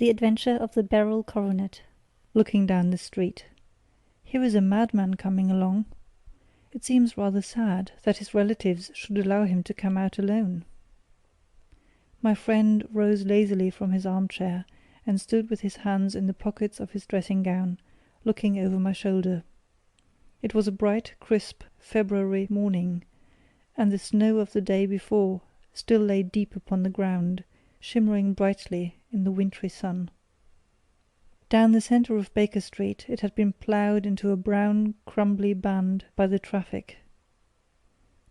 The Adventure of the Beryl Coronet, looking down the street. Here is a madman coming along. It seems rather sad that his relatives should allow him to come out alone. My friend rose lazily from his armchair and stood with his hands in the pockets of his dressing gown, looking over my shoulder. It was a bright, crisp February morning, and the snow of the day before still lay deep upon the ground, shimmering brightly in the wintry sun. Down the centre of Baker Street it had been ploughed into a brown, crumbly band by the traffic.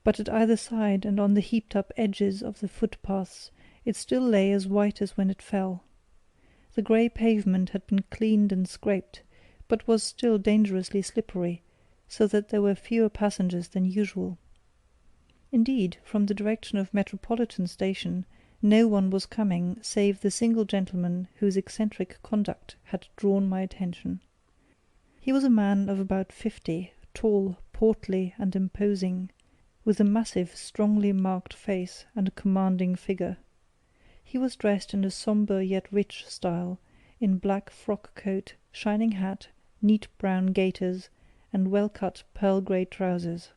But at either side and on the heaped-up edges of the footpaths it still lay as white as when it fell. The grey pavement had been cleaned and scraped, but was still dangerously slippery, so that there were fewer passengers than usual. Indeed, from the direction of Metropolitan Station, no one was coming save the single gentleman whose eccentric conduct had drawn my attention. He was a man of about 50, tall, portly, and imposing, with a massive, strongly marked face and a commanding figure. He was dressed in a sombre yet rich style, in black frock coat, shining hat, neat brown gaiters, and well-cut pearl-grey trousers.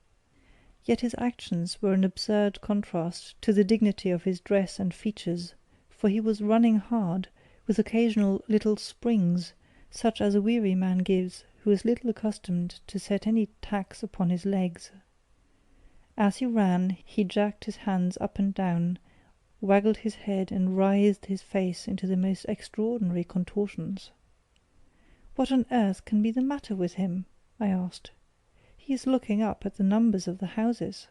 Yet his actions were an absurd contrast to the dignity of his dress and features, for he was running hard, with occasional little springs, such as a weary man gives who is little accustomed to set any tax upon his legs. As he ran, he jerked his hands up and down, waggled his head and writhed his face into the most extraordinary contortions. "What on earth can be the matter with him?" I asked. "He is looking up at the numbers of the houses."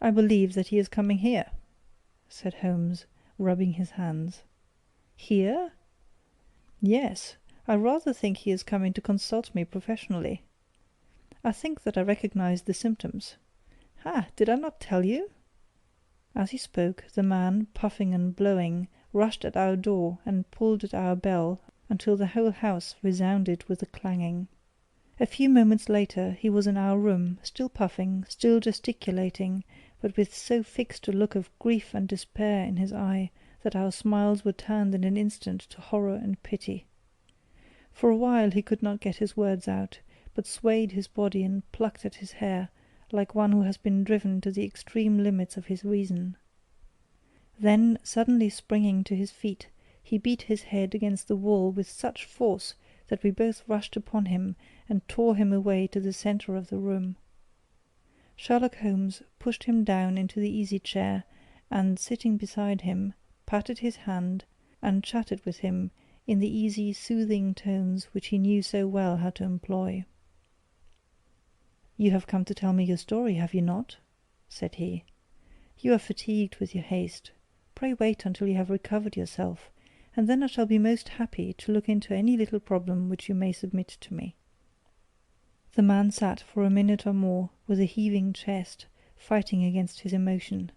"I believe that he is coming here," said Holmes, rubbing his hands. "Here?" "Yes, I rather think he is coming to consult me professionally. I think that I recognize the symptoms. Ha! Did I not tell you?" As he spoke, the man, puffing and blowing, rushed at our door and pulled at our bell until the whole house resounded with the clanging. A few moments later he was in our room, still puffing, still gesticulating, but with so fixed a look of grief and despair in his eye that our smiles were turned in an instant to horror and pity. For a while he could not get his words out, but swayed his body and plucked at his hair, like one who has been driven to the extreme limits of his reason. Then, suddenly springing to his feet, he beat his head against the wall with such force that we both rushed upon him and tore him away to the centre of the room. Sherlock Holmes pushed him down into the easy-chair and, sitting beside him, patted his hand and chatted with him in the easy, soothing tones which he knew so well how to employ. "You have come to tell me your story, have you not?" said he. "You are fatigued with your haste. Pray wait until you have recovered yourself, and then I shall be most happy to look into any little problem which you may submit to me." The man sat for a minute or more with a heaving chest, fighting against his emotion.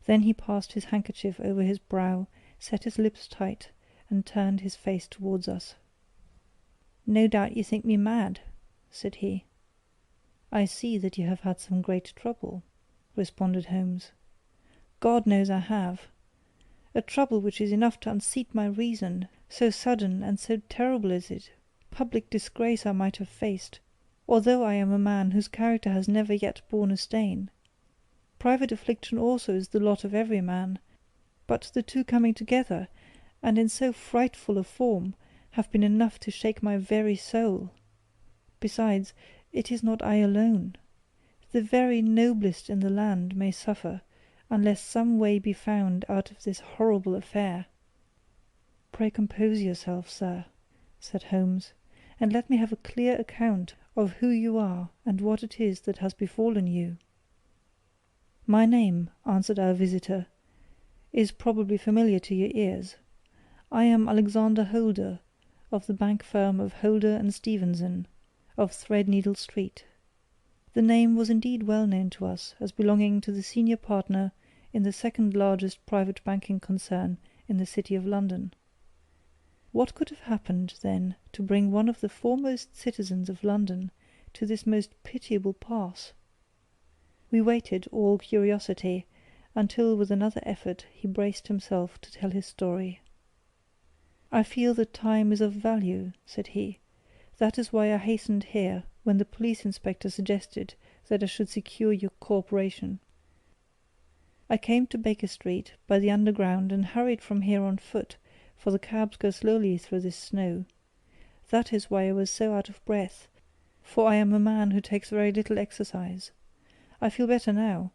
Then he passed his handkerchief over his brow, set his lips tight, and turned his face towards us. "No doubt you think me mad," said he. "I see that you have had some great trouble," responded Holmes. "God knows I have. A trouble which is enough to unseat my reason, so sudden and so terrible is it. Public disgrace I might have faced, although I am a man whose character has never yet borne a stain. Private affliction also is the lot of every man, but the two coming together, and in so frightful a form, have been enough to shake my very soul. Besides, it is not I alone. The very noblest in the land may suffer, unless some way be found out of this horrible affair." "Pray compose yourself, sir," said Holmes, "and let me have a clear account of who you are and what it is that has befallen you." "My name," answered our visitor, "is probably familiar to your ears. I am Alexander Holder, of the bank firm of Holder and Stevenson, of Threadneedle Street." The name was indeed well known to us as belonging to the senior partner in the second largest private banking concern in the City of London. What could have happened, then, to bring one of the foremost citizens of London to this most pitiable pass? We waited, all curiosity, until with another effort he braced himself to tell his story. "I feel that time is of value," said he. "That is why I hastened here when the police inspector suggested that I should secure your cooperation. I came to Baker Street by the Underground and hurried from here on foot, for the cabs go slowly through this snow. That is why I was so out of breath, for I am a man who takes very little exercise. I feel better now,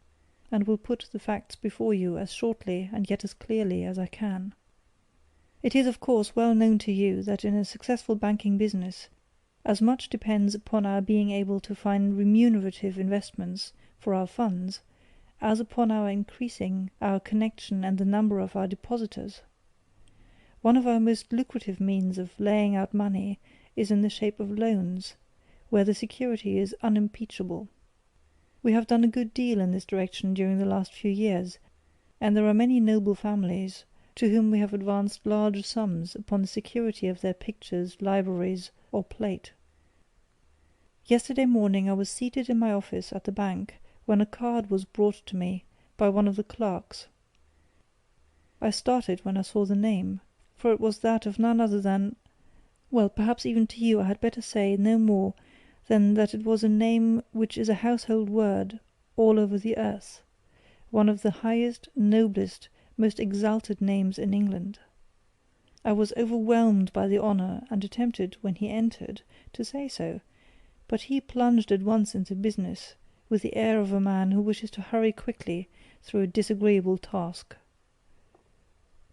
and will put the facts before you as shortly and yet as clearly as I can. It is of course well known to you that in a successful banking business as much depends upon our being able to find remunerative investments for our funds as upon our increasing our connection and the number of our depositors. One of our most lucrative means of laying out money is in the shape of loans, where the security is unimpeachable. We have done a good deal in this direction during the last few years, and there are many noble families to whom we have advanced large sums upon the security of their pictures, libraries, or plate. Yesterday morning I was seated in my office at the bank when a card was brought to me by one of the clerks. I started when I saw the name, for it was that of none other than— well, perhaps even to you I had better say no more than that it was a name which is a household word all over the earth, one of the highest, noblest, most exalted names in England. I was overwhelmed by the honour and attempted, when he entered, to say so, but he plunged at once into business, with the air of a man who wishes to hurry quickly through a disagreeable task.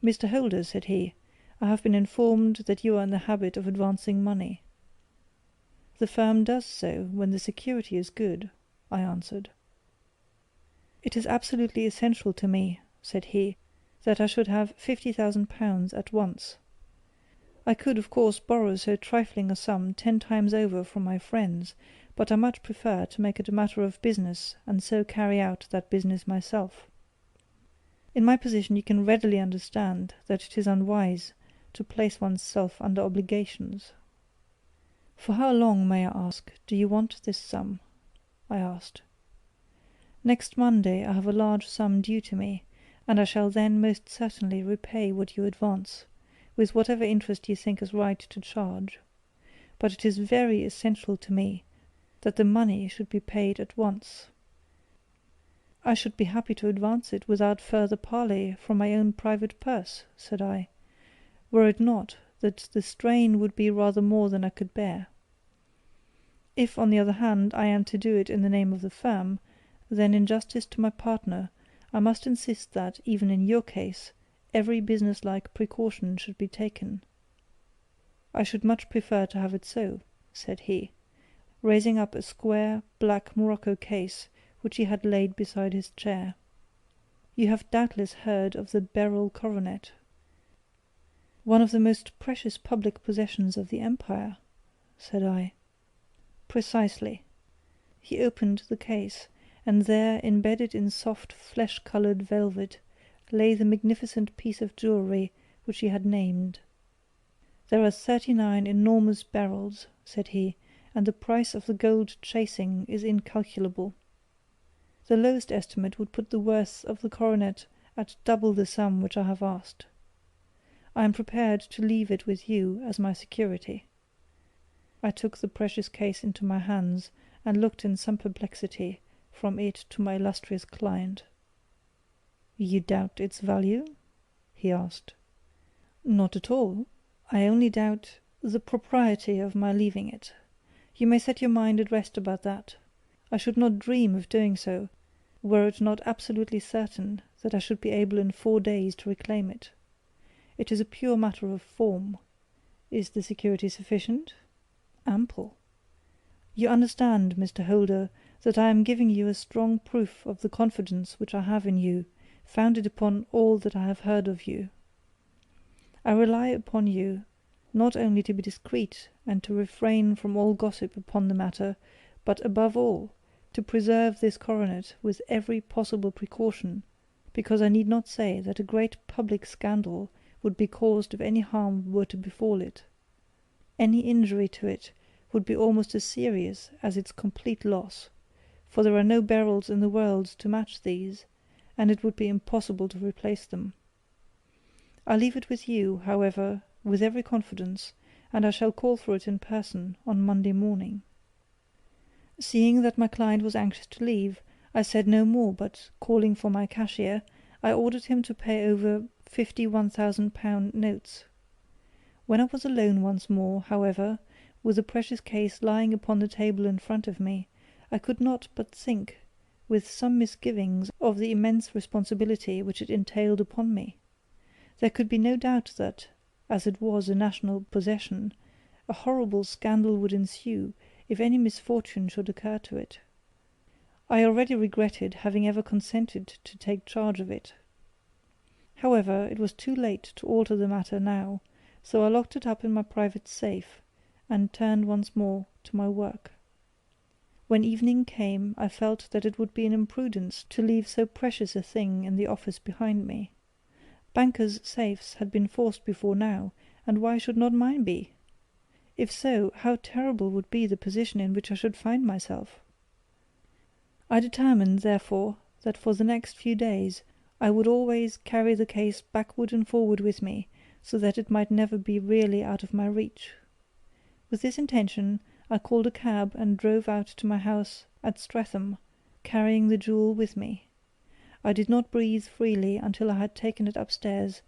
"Mr. Holder," said he, "I have been informed that you are in the habit of advancing money." "The firm does so when the security is good," I answered. "It is absolutely essential to me," said he, "that I should have £50,000 at once. I could, of course, borrow so trifling a sum 10 times over from my friends, but I much prefer to make it a matter of business and so carry out that business myself. In my position you can readily understand that it is unwise to place one's self under obligations." "For how long, may I ask, do you want this sum?" I asked. "Next Monday I have a large sum due to me, and I shall then most certainly repay what you advance, with whatever interest you think is right to charge. But it is very essential to me that the money should be paid at once." "I should be happy to advance it without further parley from my own private purse," said I, "were it not that the strain would be rather more than I could bear. If, on the other hand, I am to do it in the name of the firm, then in justice to my partner I must insist that, even in your case, every businesslike precaution should be taken." "I should much prefer to have it so," said he, raising up a square, black morocco case which he had laid beside his chair. "You have doubtless heard of the Beryl coronet." "One of the most precious public possessions of the empire," said I. "Precisely." He opened the case, and there, embedded in soft, flesh-coloured velvet, lay the magnificent piece of jewellery which he had named. "There are 39 enormous barrels," said he, "and the price of the gold chasing is incalculable. The lowest estimate would put the worth of the coronet at double the sum which I have asked. I am prepared to leave it with you as my security." I took the precious case into my hands, and looked in some perplexity from it to my illustrious client. "You doubt its value?" he asked. "Not at all. I only doubt the propriety of my leaving it. You may set your mind at rest about that. I should not dream of doing so, were it not absolutely certain that I should be able in 4 days to reclaim it. It is a pure matter of form. Is the security sufficient? Ample. You understand, Mr. Holder, that I am giving you a strong proof of the confidence which I have in you, founded upon all that I have heard of you. I rely upon you not only to be discreet and to refrain from all gossip upon the matter, but, above all, to preserve this coronet with every possible precaution, because I need not say that a great public scandal would be caused if any harm were to befall it. Any injury to it would be almost as serious as its complete loss, for there are no Beryls in the world to match these, and it would be impossible to replace them. I leave it with you, however, with every confidence, and I shall call for it in person on Monday morning." Seeing that my client was anxious to leave, I said no more, but, calling for my cashier, I ordered him to pay over 50 £1,000 notes. When I was alone once more, however, with the precious case lying upon the table in front of me, I could not but think with some misgivings of the immense responsibility which it entailed upon me. There could be no doubt that, as it was a national possession, a horrible scandal would ensue if any misfortune should occur to it. I already regretted having ever consented to take charge of it. However, it was too late to alter the matter now, so I locked it up in my private safe, and turned once more to my work. When evening came, I felt that it would be an imprudence to leave so precious a thing in the office behind me. Bankers' safes had been forced before now, and why should not mine be? If so, how terrible would be the position in which I should find myself! I determined, therefore, that for the next few days I would always carry the case backward and forward with me, so that it might never be really out of my reach. With this intention, I called a cab and drove out to my house at Streatham, carrying the jewel with me. I did not breathe freely until I had taken it upstairs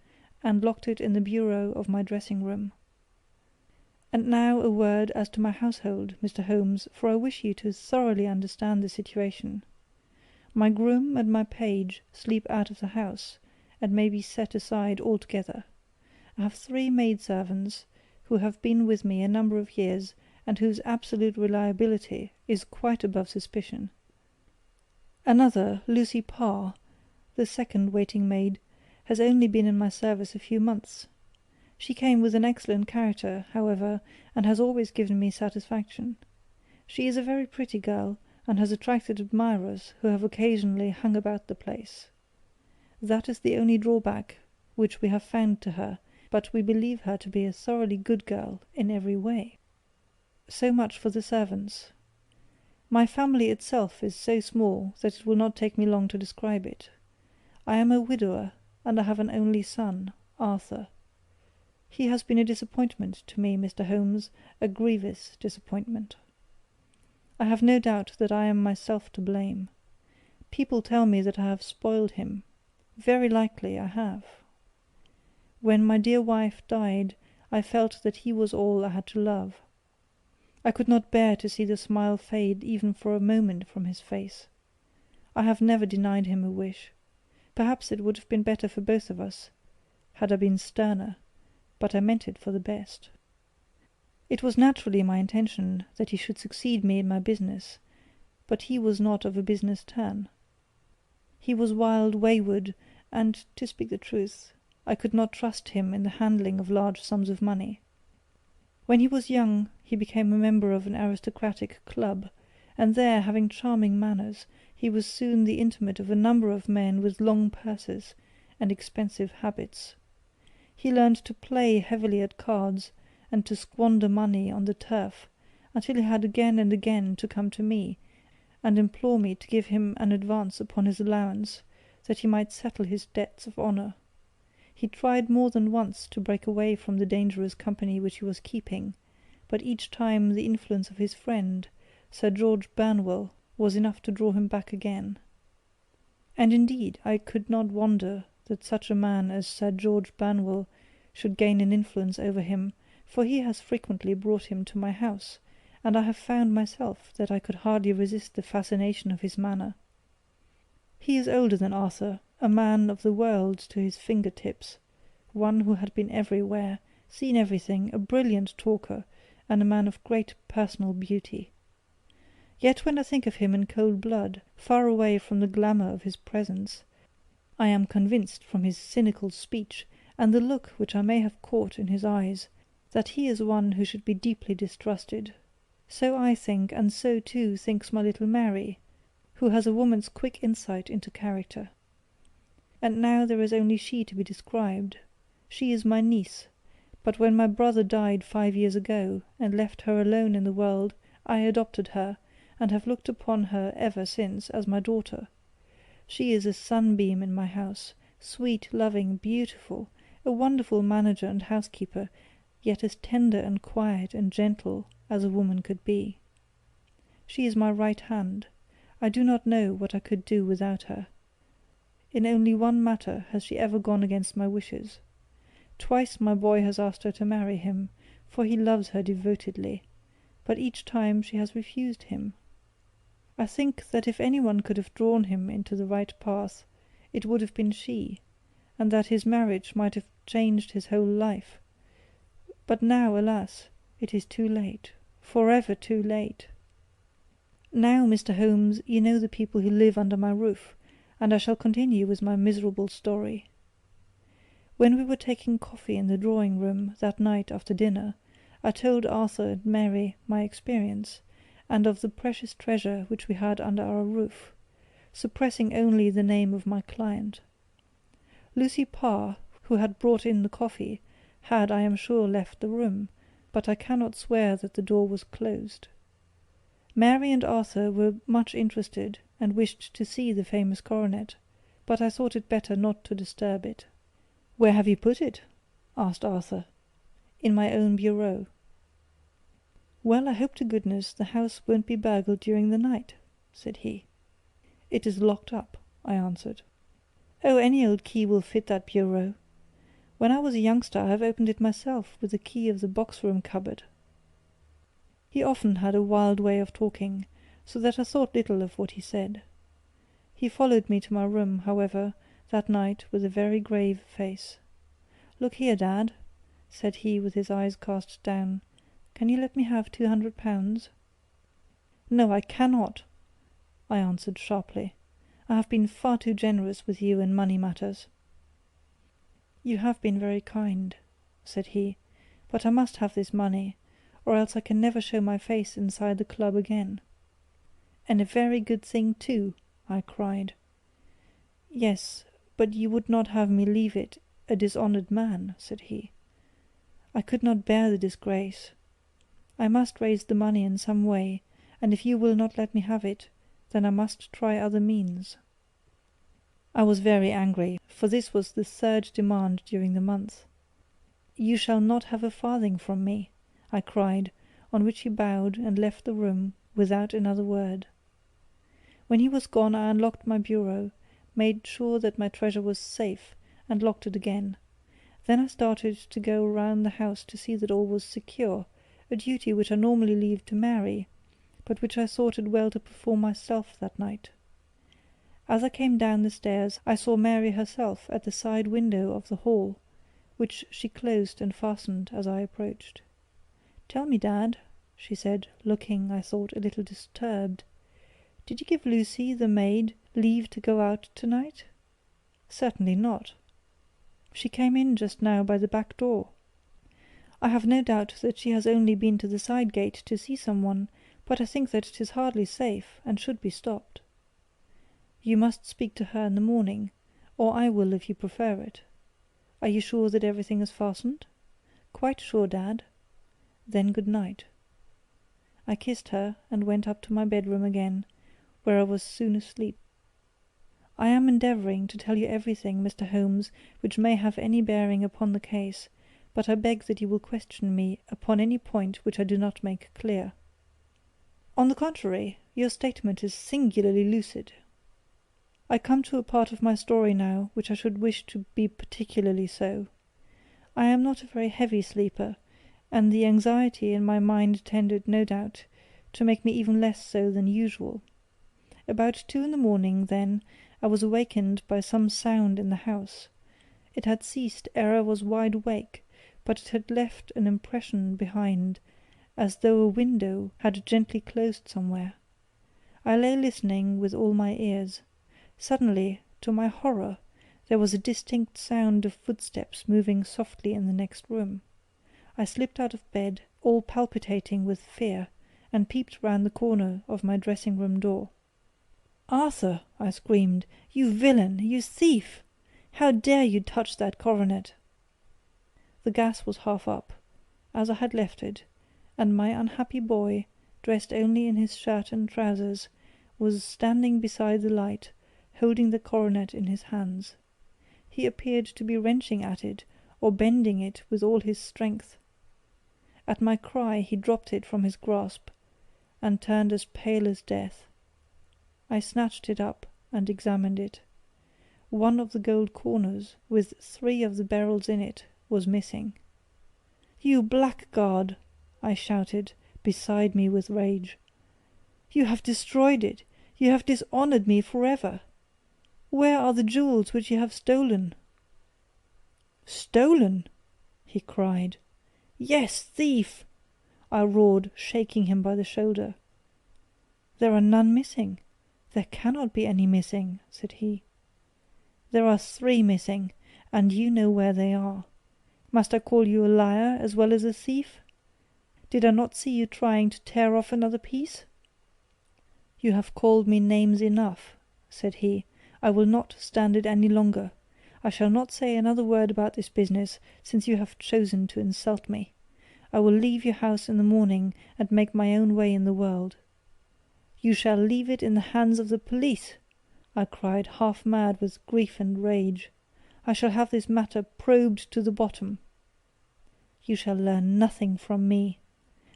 and locked it in the bureau of my dressing-room. And now a word as to my household, Mr. Holmes, for I wish you to thoroughly understand the situation. My groom and my page sleep out of the house, and may be set aside altogether. I have 3 maidservants, who have been with me a number of years, and whose absolute reliability is quite above suspicion. Another, Lucy Parr, the second waiting maid, has only been in my service a few months. She came with an excellent character, however, and has always given me satisfaction. She is a very pretty girl, and has attracted admirers who have occasionally hung about the place. That is the only drawback which we have found to her, but we believe her to be a thoroughly good girl in every way. So much for the servants. My family itself is so small that it will not take me long to describe it. I am a widower, and I have an only son, Arthur. He has been a disappointment to me, Mr. Holmes, a grievous disappointment. I have no doubt that I am myself to blame. People tell me that I have spoiled him. Very likely I have. When my dear wife died, I felt that he was all I had to love. I could not bear to see the smile fade even for a moment from his face. I have never denied him a wish. Perhaps it would have been better for both of us, had I been sterner, but I meant it for the best. It was naturally my intention that he should succeed me in my business, but he was not of a business turn. He was wild, wayward, and, to speak the truth, I could not trust him in the handling of large sums of money. When he was young, he became a member of an aristocratic club, and there, having charming manners, he was soon the intimate of a number of men with long purses and expensive habits. He learned to play heavily at cards, and to squander money on the turf, until he had again and again to come to me, and implore me to give him an advance upon his allowance, that he might settle his debts of honour. He tried more than once to break away from the dangerous company which he was keeping, but each time the influence of his friend, Sir George Burnwell, was enough to draw him back again. And indeed I could not wonder that such a man as Sir George Burnwell should gain an influence over him, for he has frequently brought him to my house, and I have found myself that I could hardly resist the fascination of his manner. He is older than Arthur, a man of the world to his finger-tips, one who had been everywhere, seen everything, a brilliant talker, and a man of great personal beauty. Yet when I think of him in cold blood, far away from the glamour of his presence, I am convinced from his cynical speech, and the look which I may have caught in his eyes, that he is one who should be deeply distrusted. So I think, and so too thinks my little Mary, who has a woman's quick insight into character. And now there is only she to be described. She is my niece, but when my brother died 5 years ago, and left her alone in the world, I adopted her, and have looked upon her ever since as my daughter. She is a sunbeam in my house, sweet, loving, beautiful, a wonderful manager and housekeeper, yet as tender and quiet and gentle as a woman could be. She is my right hand. I do not know what I could do without her. In only one matter has she ever gone against my wishes. Twice my boy has asked her to marry him, for he loves her devotedly, but each time she has refused him. I think that if anyone could have drawn him into the right path, it would have been she, and that his marriage might have changed his whole life. But now, alas, it is too late, forever too late. Now, Mr. Holmes, you know the people who live under my roof, and I shall continue with my miserable story. When we were taking coffee in the drawing-room that night after dinner, I told Arthur and Mary my experience, and of the precious treasure which we had under our roof, suppressing only the name of my client. Lucy Parr, who had brought in the coffee, had, I am sure, left the room, but I cannot swear that the door was closed. Mary and Arthur were much interested, and wished to see the famous coronet, but I thought it better not to disturb it. "Where have you put it?" asked Arthur. "In my own bureau." "Well, I hope to goodness the house won't be burgled during the night," said he. "It is locked up," I answered. "Oh, any old key will fit that bureau. When I was a youngster I have opened it myself with the key of the box-room cupboard." He often had a wild way of talking, so that I thought little of what he said. He followed me to my room, however, that night with a very grave face. "Look here, Dad," said he with his eyes cast down, "can you let me have £200? "No, I cannot," I answered sharply. "I have been far too generous with you in money matters." "You have been very kind," said he, "but I must have this money, or else I can never show my face inside the club again." "And a very good thing too," I cried. "Yes, but you would not have me leave it a dishonoured man," said he. "I could not bear the disgrace. I must raise the money in some way, and if you will not let me have it, then I must try other means." I was very angry, for this was the third demand during the month. "You shall not have a farthing from me," I cried, on which he bowed and left the room without another word. When he was gone I unlocked my bureau, made sure that my treasure was safe, and locked it again. Then I started to go round the house to see that all was secure, a duty which I normally leave to Mary, but which I thought it well to perform myself that night. As I came down the stairs I saw Mary herself at the side window of the hall, which she closed and fastened as I approached. "Tell me, Dad," she said, looking, I thought, a little disturbed, "did you give Lucy, the maid, leave to go out tonight?" "Certainly not. She came in just now by the back door. I have no doubt that she has only been to the side gate to see someone, but I think that it is hardly safe, and should be stopped. You must speak to her in the morning, or I will if you prefer it. Are you sure that everything is fastened?" "Quite sure, Dad." "Then good night." I kissed her and went up to my bedroom again, where I was soon asleep. I am endeavouring to tell you everything, Mr. Holmes, which may have any bearing upon the case, but I beg that you will question me upon any point which I do not make clear. "On the contrary, your statement is singularly lucid. I come to a part of my story now which I should wish to be particularly so. I am not a very heavy sleeper, and the anxiety in my mind tended, no doubt, to make me even less so than usual. About 2 in the morning, then, I was awakened by some sound in the house. It had ceased ere I was wide awake, but it had left an impression behind, as though a window had gently closed somewhere. I lay listening with all my ears. Suddenly, to my horror, there was a distinct sound of footsteps moving softly in the next room. I slipped out of bed, all palpitating with fear, and peeped round the corner of my dressing-room door. "Arthur!" I screamed. "You villain! You thief! How dare you touch that coronet?" The gas was half up, as I had left it, and my unhappy boy, dressed only in his shirt and trousers, was standing beside the light, holding the coronet in his hands. He appeared to be wrenching at it, or bending it with all his strength. At my cry he dropped it from his grasp, and turned as pale as death. I snatched it up and examined it. One of the gold corners, with 3 of the beryls in it, was missing. "You blackguard!" I shouted, beside me with rage. "You have destroyed it! You have dishonoured me forever! Where are the jewels which you have stolen?" "Stolen!" he cried. "Yes, thief!" I roared, shaking him by the shoulder. "There are none missing. There cannot be any missing," said he. "There are 3 missing, and you know where they are. Must I call you a liar as well as a thief? Did I not see you trying to tear off another piece?" "You have called me names enough," said he. "I will not stand it any longer. I shall not say another word about this business, since you have chosen to insult me. I will leave your house in the morning, and make my own way in the world." "You shall leave it in the hands of the police!" I cried, half mad with grief and rage. "I shall have this matter probed to the bottom." "You shall learn nothing from me,"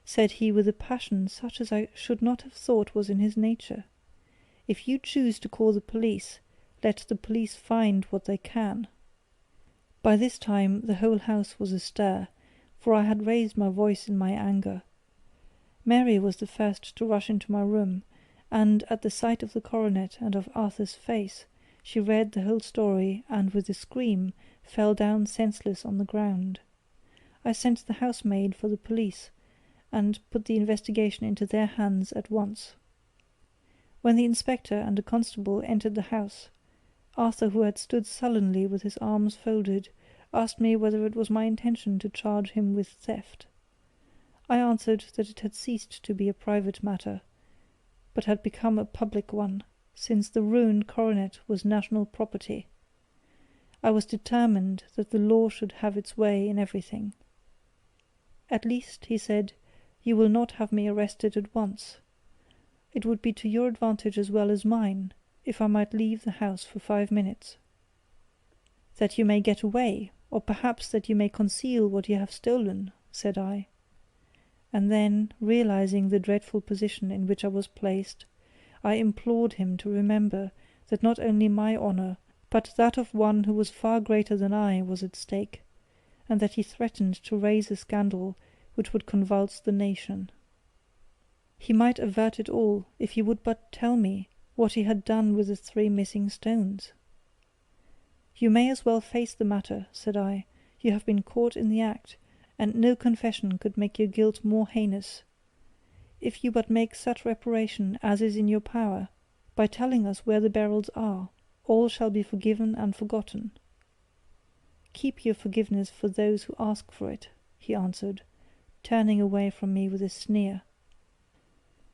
said he with a passion such as I should not have thought was in his nature. "If you choose to call the police, let the police find what they can." By this time the whole house was astir, for I had raised my voice in my anger. Mary was the first to rush into my room, and at the sight of the coronet and of Arthur's face, she read the whole story and with a scream fell down senseless on the ground. I sent the housemaid for the police, and put the investigation into their hands at once. When the inspector and a constable entered the house, Arthur, who had stood sullenly with his arms folded, asked me whether it was my intention to charge him with theft. I answered that it had ceased to be a private matter, but had become a public one, since the ruined coronet was national property. I was determined that the law should have its way in everything. "At least," he said, "you will not have me arrested at once. It would be to your advantage as well as mine, if I might leave the house for 5 minutes." "That you may get away, or perhaps that you may conceal what you have stolen," said I. And then, realizing the dreadful position in which I was placed, I implored him to remember that not only my honour, but that of one who was far greater than I, was at stake, and that he threatened to raise a scandal which would convulse the nation. He might avert it all if he would but tell me what he had done with the 3 missing stones. "You may as well face the matter," said I. "You have been caught in the act, and no confession could make your guilt more heinous. If you but make such reparation as is in your power, by telling us where the beryls are, all shall be forgiven and forgotten." "Keep your forgiveness for those who ask for it," he answered, turning away from me with a sneer.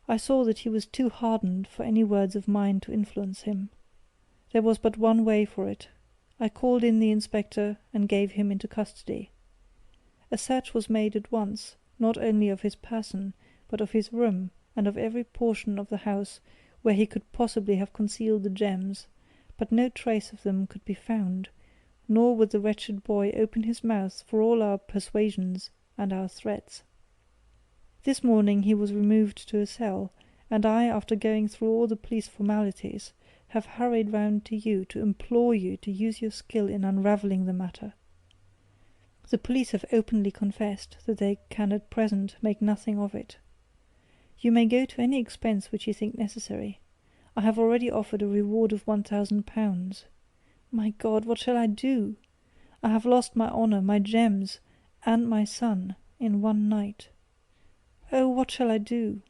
I saw that he was too hardened for any words of mine to influence him. There was but one way for it. I called in the inspector and gave him into custody. A search was made at once, not only of his person, but of his room, and of every portion of the house where he could possibly have concealed the gems, but no trace of them could be found, nor would the wretched boy open his mouth for all our persuasions and our threats. This morning he was removed to a cell, and I, after going through all the police formalities, have hurried round to you to implore you to use your skill in unravelling the matter. The police have openly confessed that they can at present make nothing of it. You may go to any expense which you think necessary. I have already offered a reward of £1,000. My God, what shall I do? I have lost my honour, my gems, and my son in one night. Oh, what shall I do?"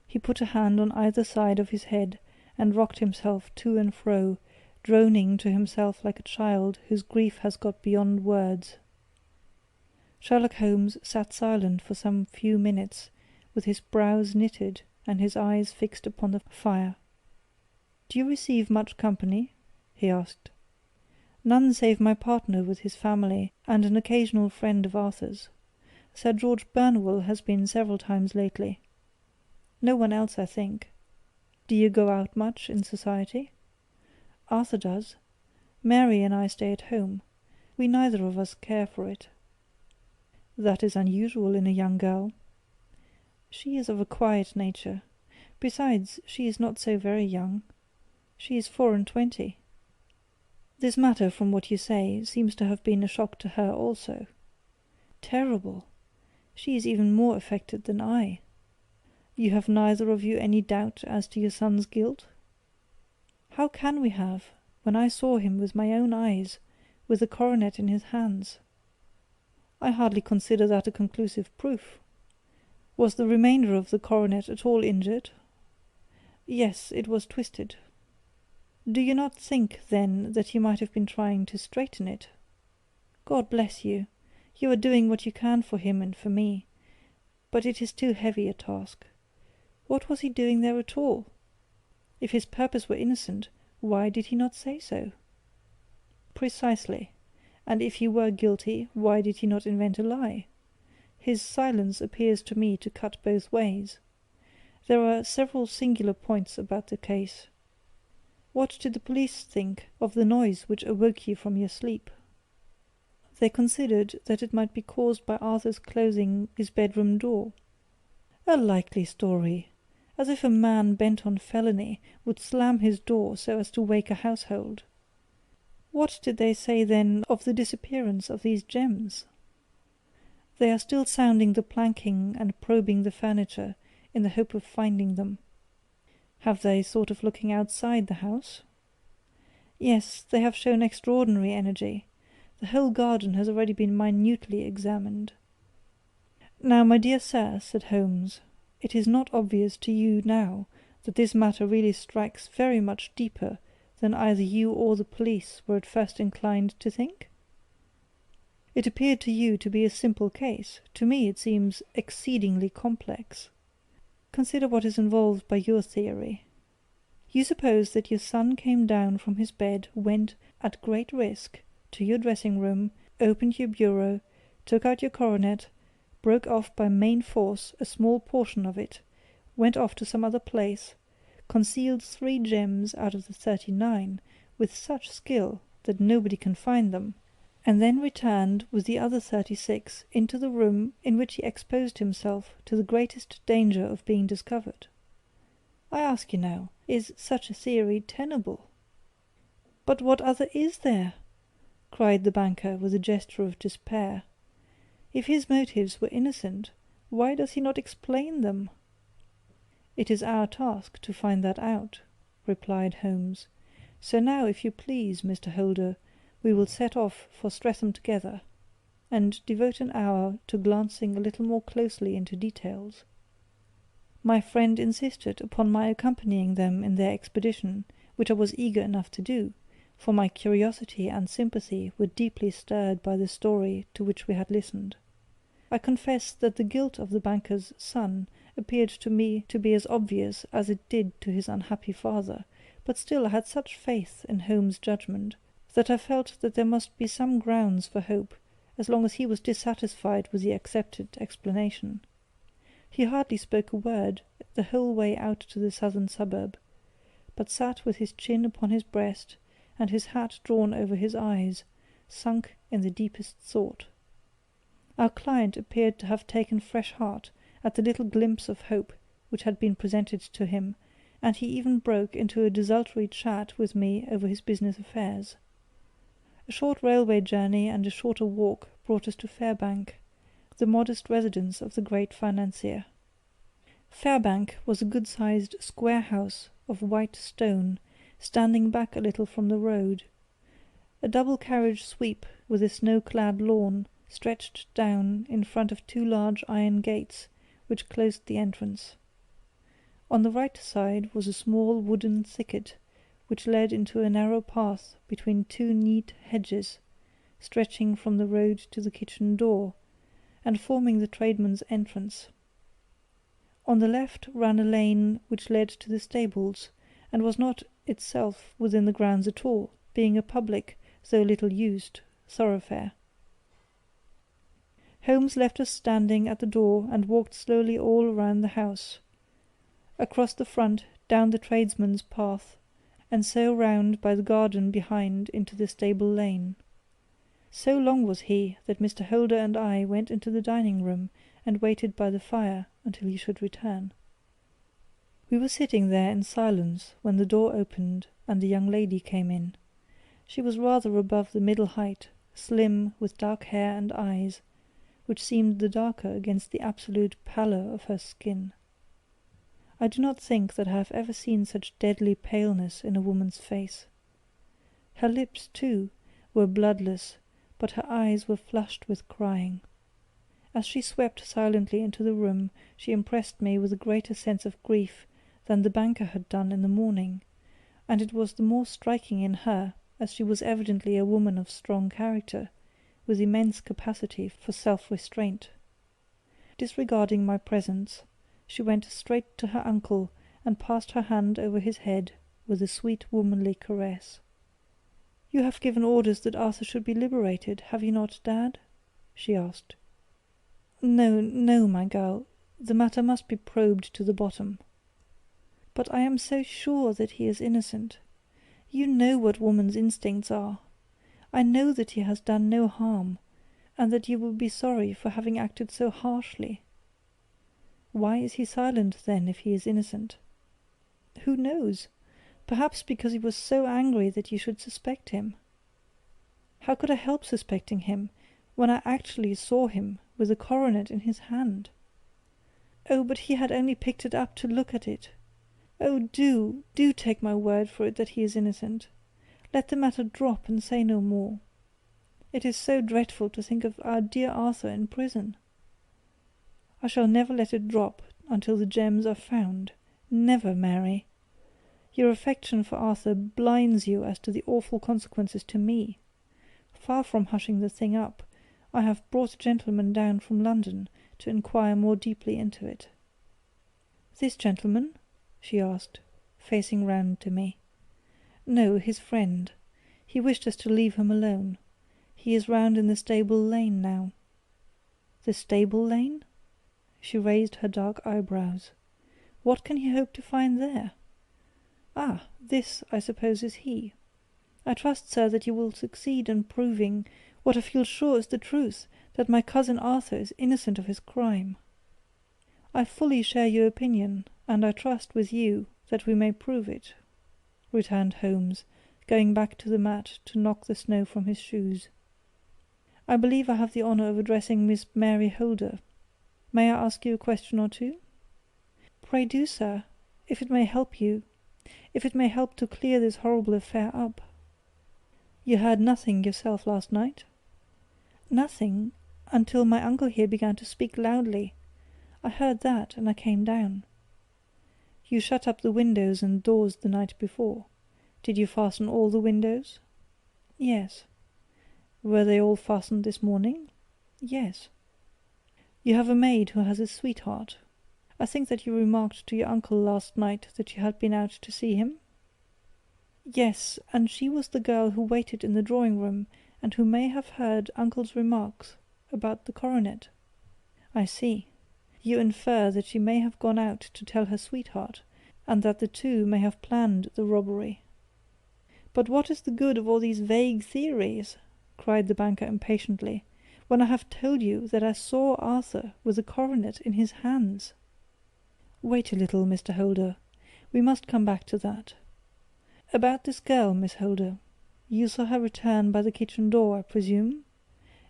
He put a hand on either side of his head and rocked himself to and fro, droning to himself like a child whose grief has got beyond words. Sherlock Holmes sat silent for some few minutes, with his brows knitted and his eyes fixed upon the fire. "Do you receive much company?" he asked. "None save my partner with his family, and an occasional friend of Arthur's. Sir George Burnwell has been several times lately. No one else, I think. Do you go out much in society?" "Arthur does. Mary and I stay at home. We neither of us care for it." That is unusual in a young girl. She is of a quiet nature. Besides, she is not so very young. She is 24. This matter, from what you say, seems to have been a shock to her also. Terrible! She is even more affected than I. You have neither of you any doubt as to your son's guilt? How can we have, when I saw him with my own eyes, with the coronet in his hands? I hardly consider that a conclusive proof. Was the remainder of the coronet at all injured? Yes, it was twisted. Do you not think, then, that you might have been trying to straighten it? God bless you! You are doing what you can for him and for me, but it is too heavy a task. What was he doing there at all? If his purpose were innocent, why did he not say so? Precisely. And if he were guilty, why did he not invent a lie? His silence appears to me to cut both ways. There are several singular points about the case. What did the police think of the noise which awoke you from your sleep? They considered that it might be caused by Arthur's closing his bedroom door. A likely story! As if a man bent on felony would slam his door so as to wake a household. What did they say, then, of the disappearance of these gems? They are still sounding the planking and probing the furniture in the hope of finding them. Have they thought of looking outside the house? Yes, they have shown extraordinary energy. The whole garden has already been minutely examined. Now, my dear sir, said Holmes, it is not obvious to you now that this matter really strikes very much deeper than either you or the police were at first inclined to think? It appeared to you to be a simple case. To me it seems exceedingly complex. Consider what is involved by your theory. You suppose that your son came down from his bed, went, at great risk, to your dressing-room, opened your bureau, took out your coronet, broke off by main force a small portion of it, went off to some other place, concealed 3 gems out of the 39 with such skill that nobody can find them, and then returned with the other 36 into the room in which he exposed himself to the greatest danger of being discovered. I ask you now, is such a theory tenable? But what other is there? Cried the banker with a gesture of despair. If his motives were innocent, why does he not explain them? It is our task to find that out, replied Holmes. So now, if you please, Mr. Holder, we will set off for Streatham together, and devote an hour to glancing a little more closely into details. My friend insisted upon my accompanying them in their expedition, which I was eager enough to do, for my curiosity and sympathy were deeply stirred by the story to which we had listened. I confess that the guilt of the banker's son appeared to me to be as obvious as it did to his unhappy father, but still I had such faith in Holmes' judgment that I felt that there must be some grounds for hope as long as he was dissatisfied with the accepted explanation. He hardly spoke a word the whole way out to the southern suburb, but sat with his chin upon his breast and his hat drawn over his eyes, sunk in the deepest thought. Our client appeared to have taken fresh heart at the little glimpse of hope which had been presented to him, and he even broke into a desultory chat with me over his business affairs. A short railway journey and a shorter walk brought us to Fairbank, the modest residence of the great financier. Fairbank was a good-sized square house of white stone, standing back a little from the road. A double-carriage sweep with a snow-clad lawn stretched down in front of 2 large iron gates which closed the entrance. On the right side was a small wooden thicket which led into a narrow path between 2 neat hedges, stretching from the road to the kitchen door, and forming the tradesman's entrance. On the left ran a lane which led to the stables, and was not itself within the grounds at all, being a public, though little used, thoroughfare. Holmes left us standing at the door and walked slowly all round the house, across the front, down the tradesman's path, and so round by the garden behind into the stable lane. So long was he that Mr. Holder and I went into the dining-room and waited by the fire until he should return. We were sitting there in silence when the door opened and the young lady came in. She was rather above the middle height, slim, with dark hair and eyes, which seemed the darker against the absolute pallor of her skin. I do not think that I have ever seen such deadly paleness in a woman's face. Her lips, too, were bloodless, but her eyes were flushed with crying. As she swept silently into the room, she impressed me with a greater sense of grief than the banker had done in the morning, and it was the more striking in her as she was evidently a woman of strong character, with immense capacity for self-restraint. Disregarding my presence, she went straight to her uncle and passed her hand over his head with a sweet womanly caress. "You have given orders that Arthur should be liberated, have you not, Dad?" she asked. "No, no, my girl. The matter must be probed to the bottom." "But I am so sure that he is innocent. You know what woman's instincts are. I know that he has done no harm, and that you will be sorry for having acted so harshly. Why is he silent, then, if he is innocent? Who knows? Perhaps because he was so angry that you should suspect him. How could I help suspecting him, when I actually saw him with the coronet in his hand? Oh, but he had only picked it up to look at it. Oh, do take my word for it that he is innocent. Let the matter drop and say no more. It is so dreadful to think of our dear Arthur in prison. I shall never let it drop until the gems are found. Never, Mary. Your affection for Arthur blinds you as to the awful consequences to me. Far from hushing the thing up, I have brought a gentleman down from London to inquire more deeply into it." "This gentleman?" she asked, facing round to me. "No, his friend. He wished us to leave him alone. He is round in the stable lane now." "The stable lane?" She raised her dark eyebrows. "What can he hope to find there? Ah, this, I suppose, is he. I trust, sir, that you will succeed in proving what I feel sure is the truth, that my cousin Arthur is innocent of his crime." "I fully share your opinion, and I trust with you that we may prove it," returned Holmes, going back to the mat to knock the snow from his shoes. "I believe I have the honour of addressing Miss Mary Holder. May I ask you a question or two?" "Pray do, sir, if it may help to clear this horrible affair up." "You heard nothing yourself last night?" "Nothing, until my uncle here began to speak loudly. I heard that, and I came down." "You shut up the windows and doors the night before. Did you fasten all the windows?" "Yes." "Were they all fastened this morning?" "Yes." "You have a maid who has a sweetheart. I think that you remarked to your uncle last night that you had been out to see him?" "Yes, and she was the girl who waited in the drawing-room, and who may have heard uncle's remarks about the coronet." "I see. You infer that she may have gone out to tell her sweetheart, and that the two may have planned the robbery." "But what is the good of all these vague theories?" cried the banker impatiently, "when I have told you that I saw Arthur with the coronet in his hands?" "Wait a little, Mr. Holder. We must come back to that. About this girl, Miss Holder. You saw her return by the kitchen door, I presume?"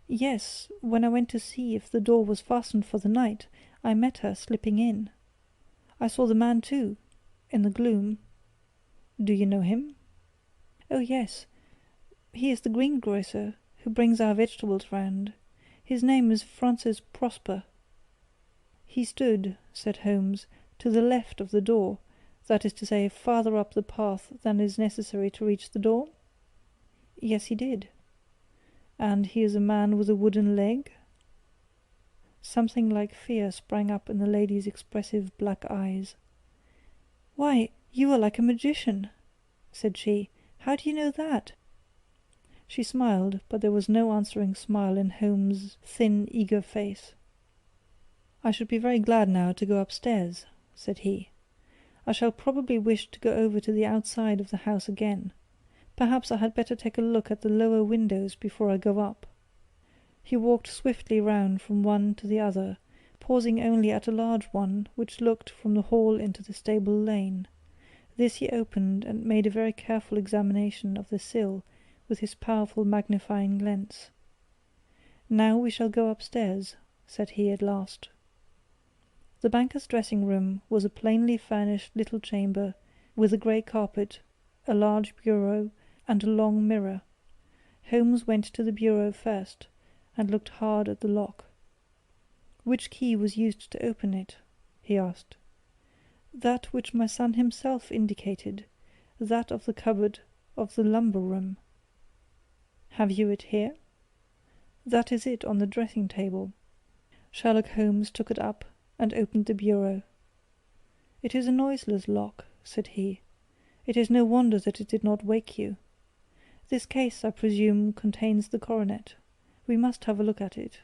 "Yes, when I went to see if the door was fastened for the night, I met her slipping in. I saw the man too, in the gloom." "Do you know him?" "Oh, yes. He is the greengrocer who brings our vegetables round. His name is Francis Prosper." "He stood," said Holmes, "to the left of the door, that is to say, farther up the path than is necessary to reach the door?" "Yes, he did." "And he is a man with a wooden leg?" Something like fear sprang up in the lady's expressive black eyes. "Why, you are like a magician," said she. "How do you know that?" She smiled, but there was no answering smile in Holmes' thin, eager face. "I should be very glad now to go upstairs," said he. "I shall probably wish to go over to the outside of the house again. Perhaps I had better take a look at the lower windows before I go up. He walked swiftly round from one to the other, pausing only at a large one which looked from the hall into the stable lane. This he opened and made a very careful examination of the sill with his powerful magnifying lens. "Now we shall go upstairs," said he at last. The banker's dressing-room was a plainly furnished little chamber with a grey carpet, a large bureau, and a long mirror. Holmes went to the bureau first, and looked hard at the lock. "Which key was used to open it?" he asked. "That which my son himself indicated, that of the cupboard of the lumber room." "Have you it here?" "That is it on the dressing-table." Sherlock Holmes took it up and opened the bureau. "It is a noiseless lock," said he. "It is no wonder that it did not wake you. This case, I presume, contains the coronet. We must have a look at it."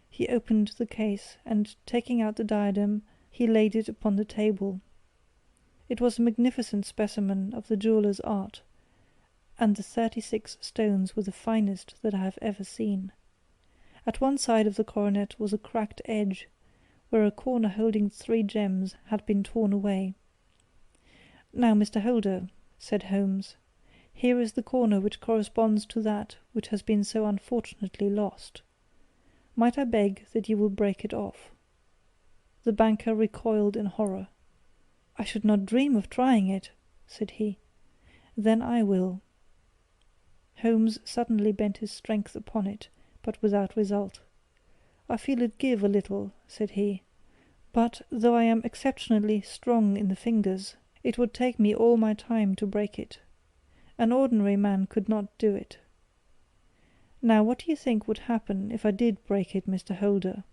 He opened the case, and taking out the diadem, he laid it upon the table. It was a magnificent specimen of the jeweller's art, and the 36 stones were the finest that I have ever seen. At one side of the coronet was a cracked edge, where a corner holding 3 gems had been torn away. "Now, Mr. Holder," said Holmes, "here is the corner which corresponds to that which has been so unfortunately lost. Might I beg that you will break it off?" The banker recoiled in horror. "I should not dream of trying it," said he. "Then I will." Holmes suddenly bent his strength upon it, but without result. "I feel it give a little," said he, "but, though I am exceptionally strong in the fingers, it would take me all my time to break it. An ordinary man could not do it. Now, what do you think would happen if I did break it, Mr. Holder?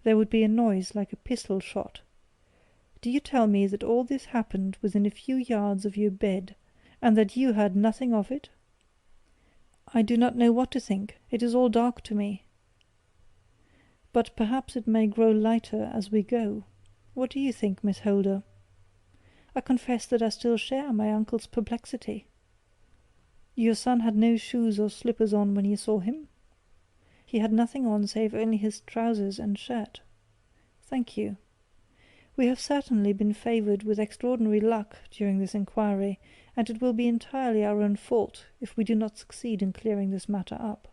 There would be a noise like a pistol shot. Do you tell me that all this happened within a few yards of your bed, and that you heard nothing of it? I do not know what to think. It is all dark to me. But perhaps it may grow lighter as we go. What do you think, Miss Holder? I confess that I still share my uncle's perplexity. Your son had no shoes or slippers on when you saw him? He had nothing on save only his trousers and shirt. Thank you. We have certainly been favoured with extraordinary luck during this inquiry, and it will be entirely our own fault if we do not succeed in clearing this matter up.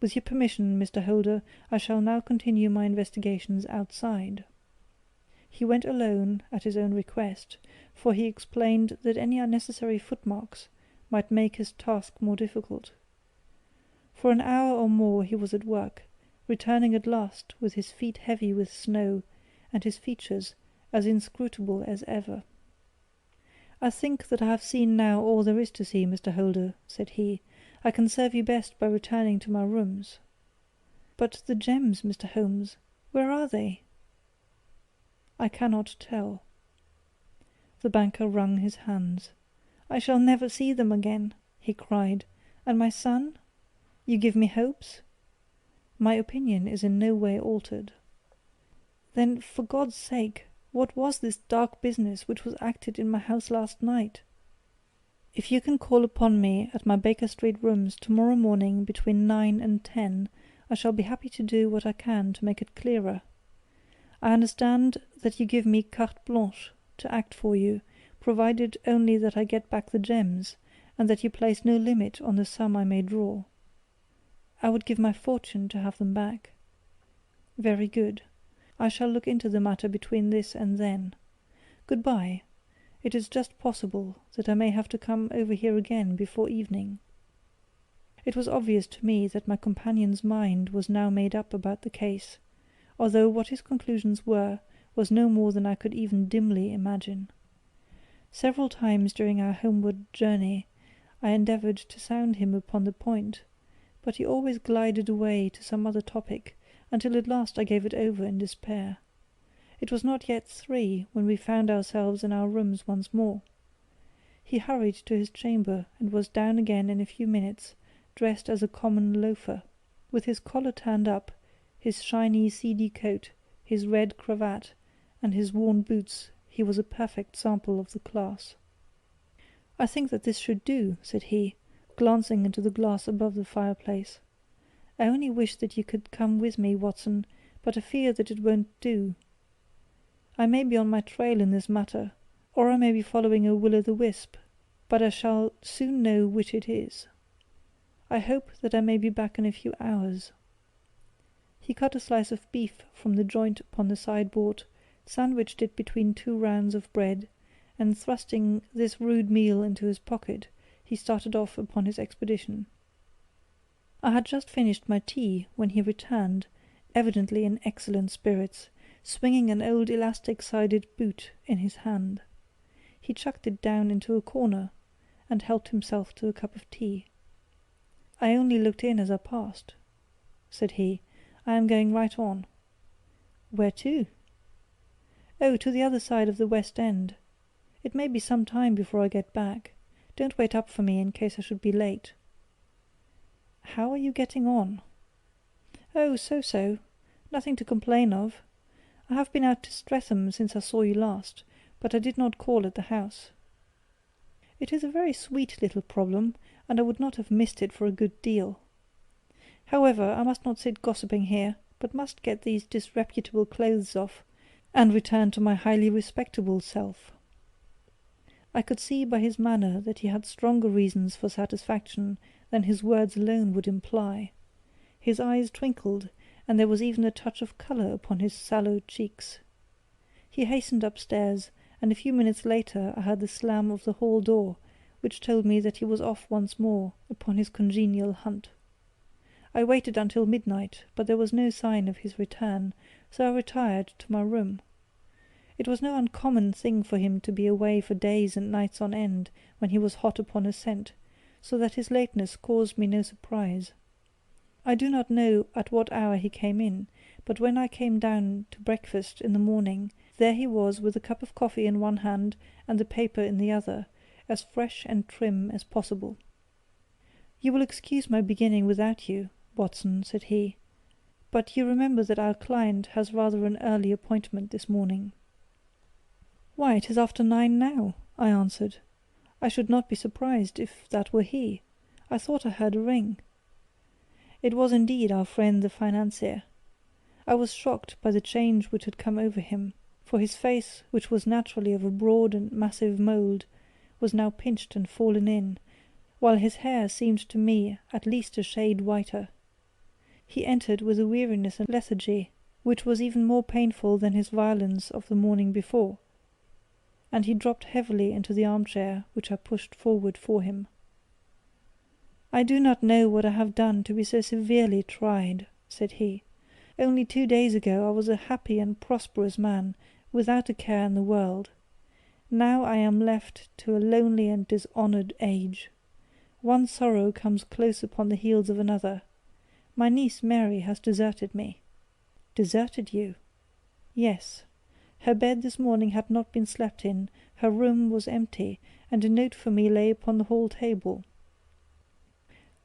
With your permission, Mr. Holder, I shall now continue my investigations outside." He went alone at his own request, for he explained that any unnecessary footmarks might make his task more difficult. For an hour or more he was at work, returning at last with his feet heavy with snow, and his features as inscrutable as ever. "I think that I have seen now all there is to see, Mr. Holder," said he. "I can serve you best by returning to my rooms." "But the gems, Mr. Holmes, where are they?" "I cannot tell." The banker wrung his hands. "I shall never see them again," he cried. "And my son? You give me hopes?" "My opinion is in no way altered." "Then, for God's sake, what was this dark business which was acted in my house last night?" "If you can call upon me at my Baker Street rooms tomorrow morning between 9 and 10, I shall be happy to do what I can to make it clearer. I understand that you give me carte blanche to act for you, provided only that I get back the gems, and that you place no limit on the sum I may draw. I would give my fortune to have them back." "Very good. I shall look into the matter between this and then. Good-bye. It is just possible that I may have to come over here again before evening." It was obvious to me that my companion's mind was now made up about the case, although what his conclusions were was no more than I could even dimly imagine. Several times during our homeward journey I endeavoured to sound him upon the point, but he always glided away to some other topic, until at last I gave it over in despair. It was not yet 3 when we found ourselves in our rooms once more. He hurried to his chamber and was down again in a few minutes, dressed as a common loafer, with his collar turned up, his shiny seedy coat, his red cravat, and his worn boots. He was a perfect sample of the class. "I think that this should do," said he, glancing into the glass above the fireplace. I only wish that you could come with me, Watson, but I fear that it won't do. I may be on my trail in this matter, or I may be following a will-o'-the-wisp, but I shall soon know which it is. I hope that I may be back in a few hours." He cut a slice of beef from the joint upon the sideboard, sandwiched it between 2 rounds of bread, and thrusting this rude meal into his pocket, he started off upon his expedition. I had just finished my tea when he returned, evidently in excellent spirits, swinging an old elastic-sided boot in his hand. He chucked it down into a corner, and helped himself to a cup of tea. "I only looked in as I passed," said he. "I am going right on." "Where to?" "Oh, to the other side of the West End. It may be some time before I get back. Don't wait up for me in case I should be late." "How are you getting on?" "Oh, so-so. Nothing to complain of. I have been out to Streatham since I saw you last, but I did not call at the house." "It is a very sweet little problem, and I would not have missed it for a good deal. However, I must not sit gossiping here, but must get these disreputable clothes off, and return to my highly respectable self." I could see by his manner that he had stronger reasons for satisfaction than his words alone would imply. His eyes twinkled, and there was even a touch of colour upon his sallow cheeks. He hastened upstairs, and a few minutes later I heard the slam of the hall door, which told me that he was off once more upon his congenial hunt. I waited until midnight, but there was no sign of his return, so I retired to my room. It was no uncommon thing for him to be away for days and nights on end when he was hot upon a scent, so that his lateness caused me no surprise. I do not know at what hour he came in, but when I came down to breakfast in the morning, there he was with a cup of coffee in one hand and the paper in the other, as fresh and trim as possible. "You will excuse my beginning without you, Watson," said he, "but you remember that our client has rather an early appointment this morning." "Why, it is after 9 now," I answered. "I should not be surprised if that were he. I thought I heard a ring." It was indeed our friend the financier. I was shocked by the change which had come over him, for his face, which was naturally of a broad and massive mould, was now pinched and fallen in, while his hair seemed to me at least a shade whiter. He entered with a weariness and lethargy which was even more painful than his violence of the morning before, and he dropped heavily into the armchair which I pushed forward for him. "I do not know what I have done to be so severely tried," said he. "Only 2 days ago I was a happy and prosperous man, without a care in the world. Now I am left to a lonely and dishonoured age. One sorrow comes close upon the heels of another. My niece Mary has deserted me." "Deserted you?" "Yes. Her bed this morning had not been slept in, her room was empty, and a note for me lay upon the hall table.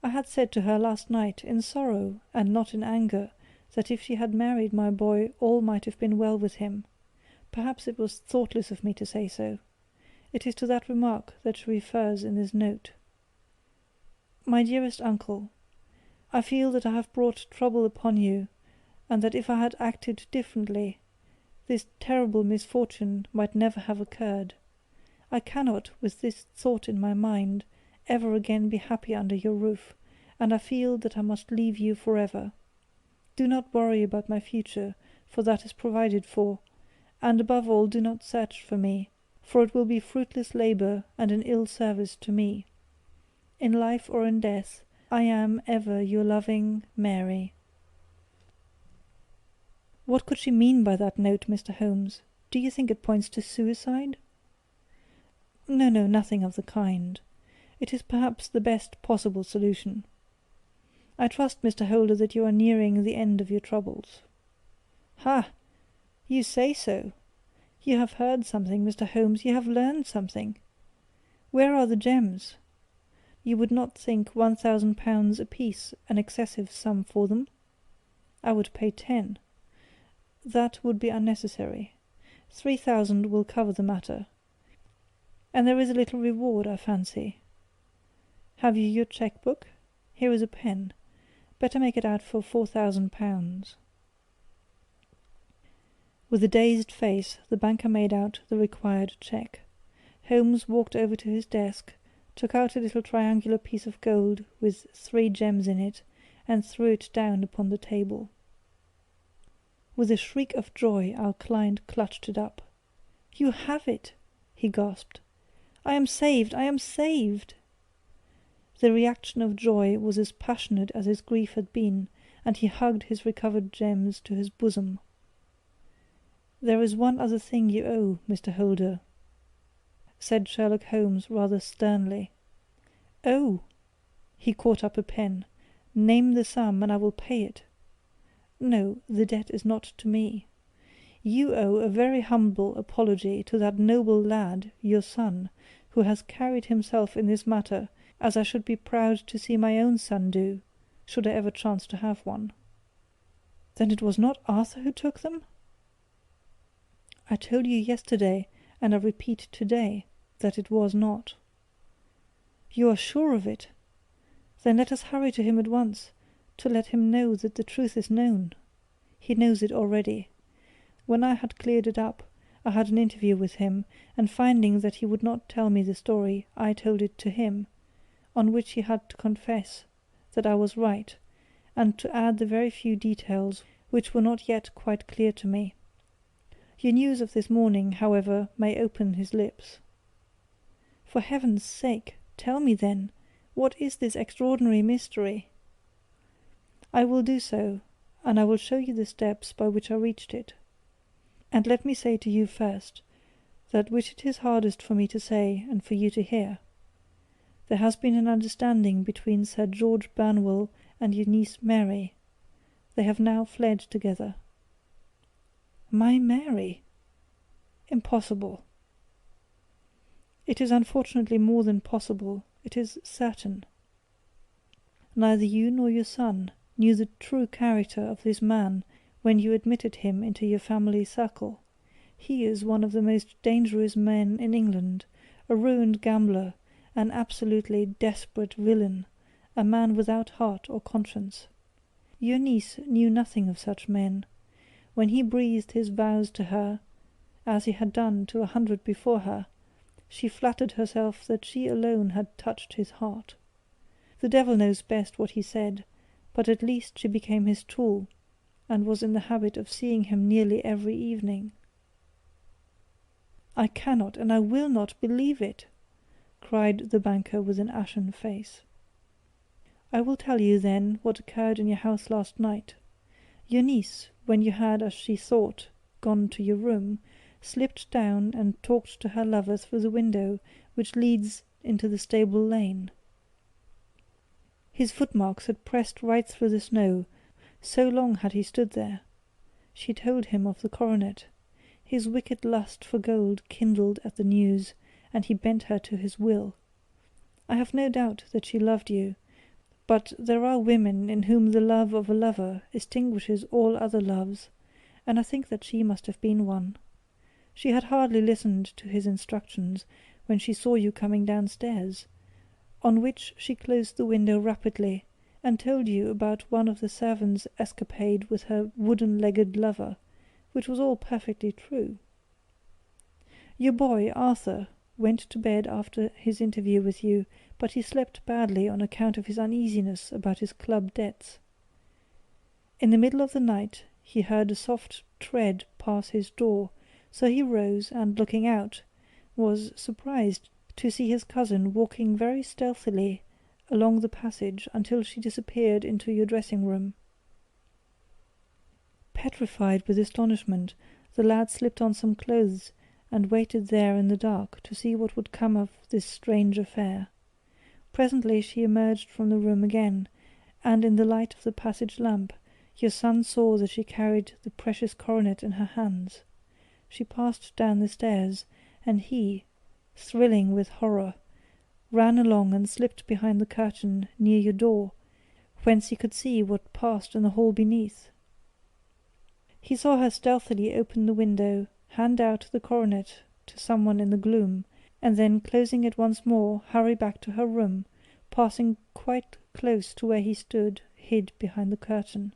I had said to her last night, in sorrow and not in anger, that if she had married my boy all might have been well with him. Perhaps it was thoughtless of me to say so. It is to that remark that she refers in this note. My dearest uncle, I feel that I have brought trouble upon you, and that if I had acted differently, this terrible misfortune might never have occurred. I cannot, with this thought in my mind, ever again be happy under your roof, and I feel that I must leave you forever. Do not worry about my future, for that is provided for, and above all do not search for me, for it will be fruitless labour and an ill service to me. In life or in death, I am ever your loving Mary. What could she mean by that note, Mr. Holmes? Do you think it points to suicide? No, nothing of the kind. It is perhaps the best possible solution. I trust, Mr. Holder, that you are nearing the end of your troubles. Ha! You say so. You have heard something, Mr. Holmes, you have learned something. Where are the gems? You would not think £1,000 apiece an excessive sum for them? I would pay 10. That would be unnecessary. 3,000 will cover the matter. And there is a little reward, I fancy. Have you your cheque-book? Here is a pen. Better make it out for £4,000. With a dazed face, the banker made out the required cheque. Holmes walked over to his desk, took out a little triangular piece of gold with 3 gems in it, and threw it down upon the table. With a shriek of joy, our client clutched it up. "You have it!" he gasped. "I am saved! I am saved!" The reaction of joy was as passionate as his grief had been, and he hugged his recovered gems to his bosom. "There is one other thing you owe, Mr. Holder," said Sherlock Holmes rather sternly. "Oh!" He caught up a pen. "Name the sum, and I will pay it." "No, the debt is not to me. You owe a very humble apology to that noble lad, your son, who has carried himself in this matter as I should be proud to see my own son do, should I ever chance to have one." "Then it was not Arthur who took them?" "I told you yesterday, and I repeat today, that it was not." "You are sure of it? Then let us hurry to him at once, to let him know that the truth is known. He knows it already. When I had cleared it up, I had an interview with him, and finding that he would not tell me the story, I told it to him, on which he had to confess that I was right, and to add the very few details which were not yet quite clear to me. Your news of this morning, however, may open his lips. For heaven's sake, tell me then, what is this extraordinary mystery?" "I will do so, and I will show you the steps by which I reached it. And let me say to you first, that which it is hardest for me to say and for you to hear. There has been an understanding between Sir George Burnwell and your niece Mary. They have now fled together." "My Mary? Impossible." "It is unfortunately more than possible, it is certain. Neither you nor your son knew the true character of this man when you admitted him into your family circle. He is one of the most dangerous men in England, a ruined gambler, an absolutely desperate villain, a man without heart or conscience. Your niece knew nothing of such men. When he breathed his vows to her, as he had done to 100 before her, she flattered herself that she alone had touched his heart. The devil knows best what he said, but at least she became his tool, and was in the habit of seeing him nearly every evening." "I cannot and I will not believe it!" cried the banker with an ashen face. "I will tell you, then, what occurred in your house last night. Your niece, when you had, as she thought, gone to your room, slipped down and talked to her lover through the window which leads into the stable lane. His footmarks had pressed right through the snow, so long had he stood there. She told him of the coronet. His wicked lust for gold kindled at the news, and he bent her to his will. I have no doubt that she loved you, but there are women in whom the love of a lover extinguishes all other loves, and I think that she must have been one. She had hardly listened to his instructions when she saw you coming downstairs, on which she closed the window rapidly, and told you about one of the servants' escapade with her wooden-legged lover, which was all perfectly true. Your boy, Arthur, went to bed after his interview with you, but he slept badly on account of his uneasiness about his club debts. In the middle of the night he heard a soft tread pass his door, so he rose and, looking out, was surprised to see his cousin walking very stealthily along the passage until she disappeared into your dressing-room. Petrified with astonishment, the lad slipped on some clothes and waited there in the dark to see what would come of this strange affair. Presently she emerged from the room again, and in the light of the passage lamp your son saw that she carried the precious coronet in her hands. She passed down the stairs, and he, thrilling with horror, ran along and slipped behind the curtain near your door, whence he could see what passed in the hall beneath. He saw her stealthily open the window, hand out the coronet to someone in the gloom, and then, closing it once more, hurry back to her room, passing quite close to where he stood, hid behind the curtain.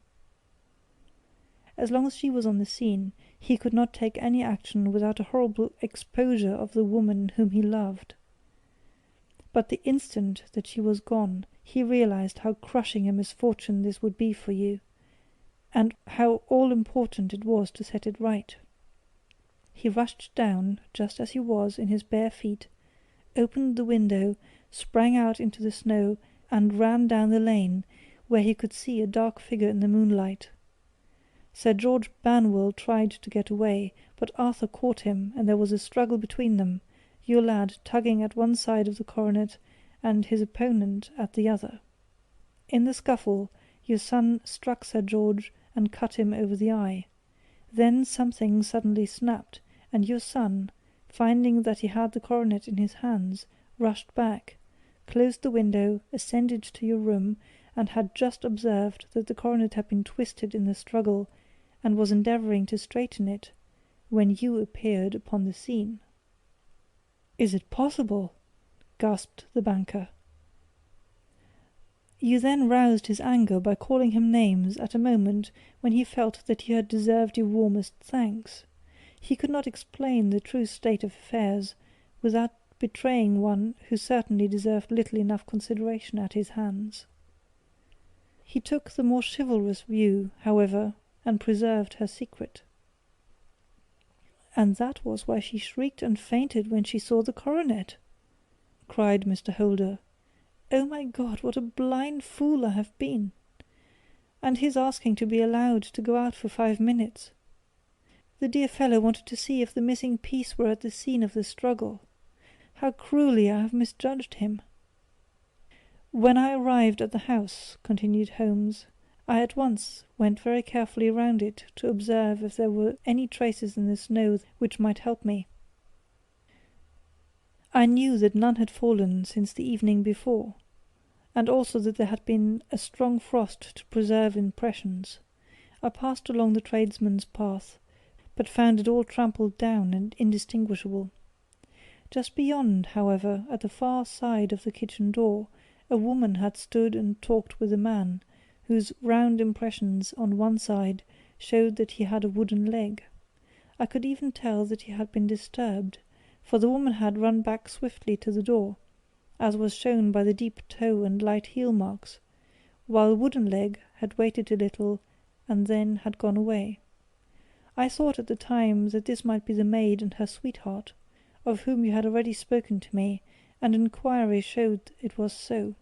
As long as she was on the scene, he could not take any action without a horrible exposure of the woman whom he loved. But the instant that she was gone, he realized how crushing a misfortune this would be for you, and how all-important it was to set it right. He rushed down, just as he was, in his bare feet, opened the window, sprang out into the snow, and ran down the lane, where he could see a dark figure in the moonlight. Sir George Banwell tried to get away, but Arthur caught him, and there was a struggle between them, your lad tugging at one side of the coronet and his opponent at the other. In the scuffle, your son struck Sir George and cut him over the eye. Then something suddenly snapped, and your son, finding that he had the coronet in his hands, rushed back, closed the window, ascended to your room, and had just observed that the coronet had been twisted in the struggle, and was endeavouring to straighten it, when you appeared upon the scene." "Is it possible?" gasped the banker. "You then roused his anger by calling him names at a moment when he felt that you had deserved your warmest thanks. He could not explain the true state of affairs without betraying one who certainly deserved little enough consideration at his hands. He took the more chivalrous view, however, and preserved her secret." "And that was why she shrieked and fainted when she saw the coronet!" cried Mr. Holder. "Oh my God, what a blind fool I have been! And his asking to be allowed to go out for 5 minutes! The dear fellow wanted to see if the missing piece were at the scene of the struggle. How cruelly I have misjudged him!" "When I arrived at the house," continued Holmes, "I at once went very carefully round it to observe if there were any traces in the snow which might help me. I knew that none had fallen since the evening before, and also that there had been a strong frost to preserve impressions. I passed along the tradesman's path, but found it all trampled down and indistinguishable. Just beyond, however, at the far side of the kitchen door, a woman had stood and talked with a man, whose round impressions on one side showed that he had a wooden leg. I could even tell that he had been disturbed, for the woman had run back swiftly to the door, as was shown by the deep toe and light heel marks, while Wooden Leg had waited a little and then had gone away. I thought at the time that this might be the maid and her sweetheart, of whom you had already spoken to me, and inquiry showed it was so.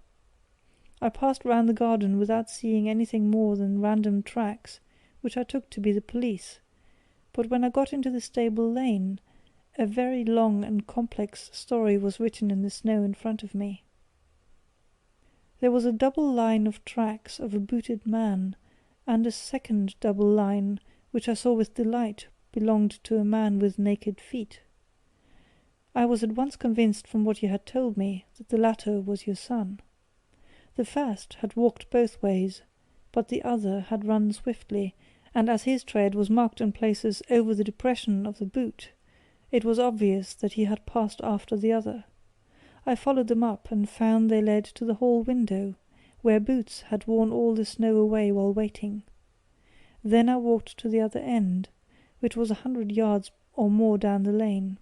I passed round the garden without seeing anything more than random tracks, which I took to be the police, but when I got into the stable lane, a very long and complex story was written in the snow in front of me. There was a double line of tracks of a booted man, and a second double line, which I saw with delight belonged to a man with naked feet. I was at once convinced from what you had told me that the latter was your son. The first had walked both ways, but the other had run swiftly, and as his tread was marked in places over the depression of the boot, it was obvious that he had passed after the other. I followed them up and found they led to the hall window, where Boots had worn all the snow away while waiting. Then I walked to the other end, which was 100 yards or more down the lane.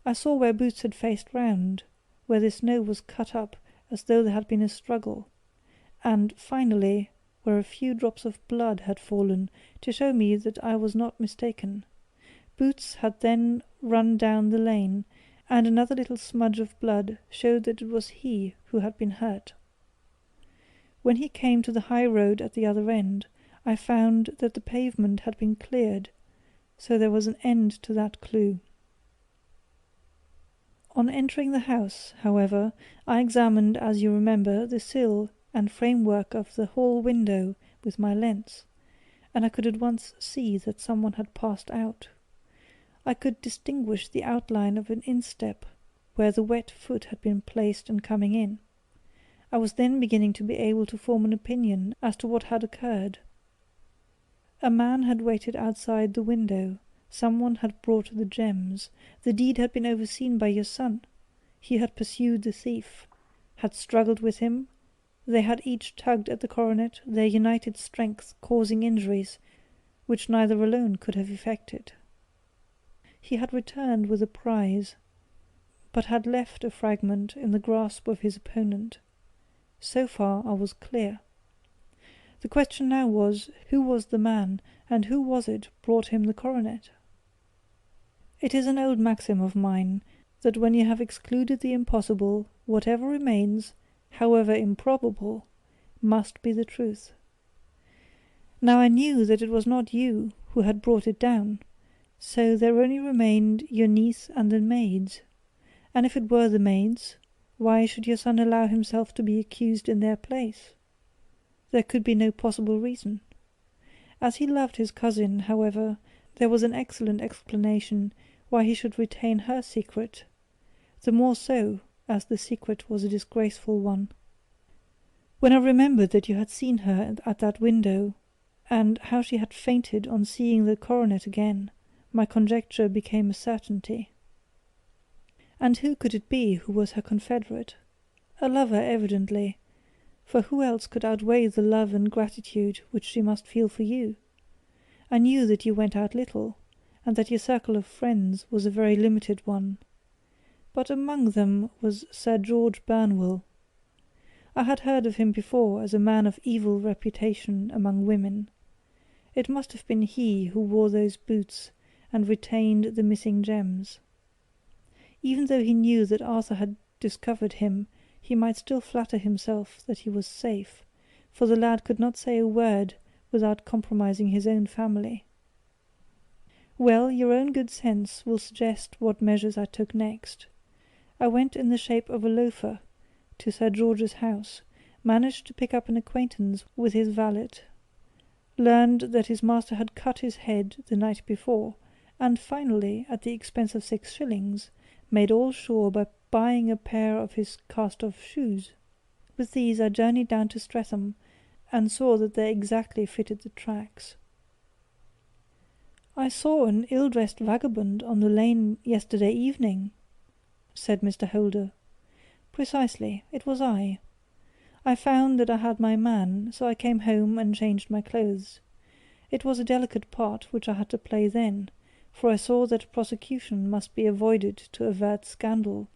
I saw where Boots had faced round, where the snow was cut up as though there had been a struggle, and, finally, where a few drops of blood had fallen to show me that I was not mistaken. Boots had then run down the lane, and another little smudge of blood showed that it was he who had been hurt. When he came to the high road at the other end, I found that the pavement had been cleared, so there was an end to that clue. On entering the house, however, I examined, as you remember, the sill and framework of the hall window with my lens, and I could at once see that someone had passed out. I could distinguish the outline of an instep where the wet foot had been placed in coming in. I was then beginning to be able to form an opinion as to what had occurred. A man had waited outside the window. Someone had brought the gems. The deed had been overseen by your son. He had pursued the thief, had struggled with him, They had each tugged at the coronet, their united strength causing injuries which neither alone could have effected. He had returned with a prize, but had left a fragment in the grasp of his opponent. So far I was clear. The question now was, who was the man, and who was it brought him the coronet? It is an old maxim of mine, that when you have excluded the impossible, whatever remains, however improbable, must be the truth. Now I knew that it was not you who had brought it down, so there only remained your niece and the maids. And if it were the maids, why should your son allow himself to be accused in their place? There could be no possible reason. As he loved his cousin, however, there was an excellent explanation why he should retain her secret, the more so as the secret was a disgraceful one. When I remembered that you had seen her at that window, and how she had fainted on seeing the coronet again, my conjecture became a certainty. And who could it be who was her confederate? A lover, evidently, for who else could outweigh the love and gratitude which she must feel for you? I knew that you went out little, and that your circle of friends was a very limited one. But among them was Sir George Burnwell. I had heard of him before as a man of evil reputation among women. It must have been he who wore those boots and retained the missing gems. Even though he knew that Arthur had discovered him, he might still flatter himself that he was safe, for the lad could not say a word without compromising his own family. Well, your own good sense will suggest what measures I took next. I went in the shape of a loafer to Sir George's house, managed to pick up an acquaintance with his valet, learned that his master had cut his head the night before, and finally, at the expense of 6 shillings, made all sure by buying a pair of his cast-off shoes. With these I journeyed down to Streatham, and saw that they exactly fitted the tracks. "I saw an ill-dressed vagabond on the lane yesterday evening," said Mr. Holder. "Precisely, it was I. I found that I had my man, so I came home and changed my clothes. It was a delicate part which I had to play then, for I saw that prosecution must be avoided to avert scandal,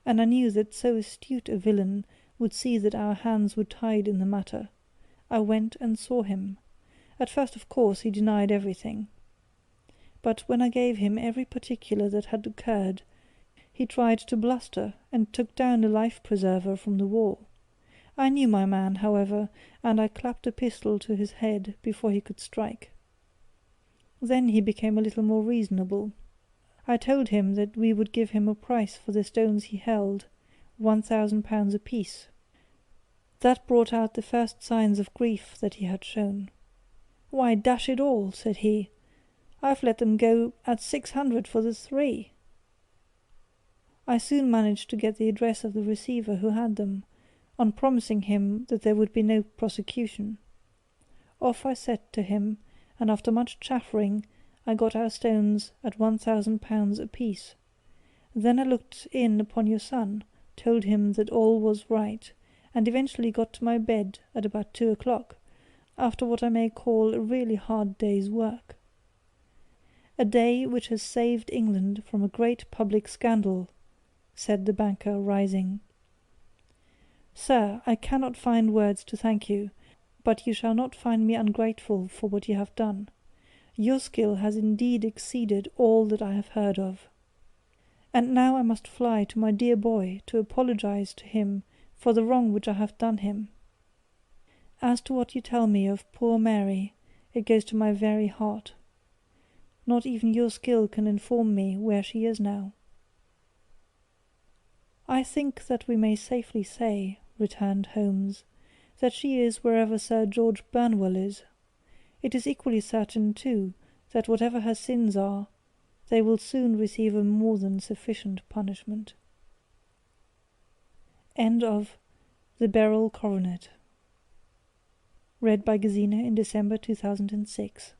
and I knew that so astute a villain would see that our hands were tied in the matter. I went and saw him. At first, of course, he denied everything. But when I gave him every particular that had occurred, he tried to bluster and took down a life-preserver from the wall. I knew my man, however, and I clapped a pistol to his head before he could strike. Then he became a little more reasonable. I told him that we would give him a price for the stones he held, £1,000 apiece. That brought out the first signs of grief that he had shown. 'Why, dash it all,' said he, 'I've let them go at 600 for the 3. I soon managed to get the address of the receiver who had them, on promising him that there would be no prosecution. Off I set to him, and after much chaffering I got our stones at £1,000 apiece. Then I looked in upon your son, told him that all was right, and eventually got to my bed at about 2 o'clock, after what I may call a really hard day's work. A day which has saved England from a great public scandal,' said the banker, rising. 'Sir, I cannot find words to thank you, but you shall not find me ungrateful for what you have done. Your skill has indeed exceeded all that I have heard of. And now I must fly to my dear boy to apologize to him for the wrong which I have done him. As to what you tell me of poor Mary, it goes to my very heart. Not even your skill can inform me where she is now.' 'I think that we may safely say,' returned Holmes, 'that she is wherever Sir George Burnwell is. It is equally certain, too, that whatever her sins are, they will soon receive a more than sufficient punishment.' End of The Beryl Coronet. Read by Gesine in December 2006.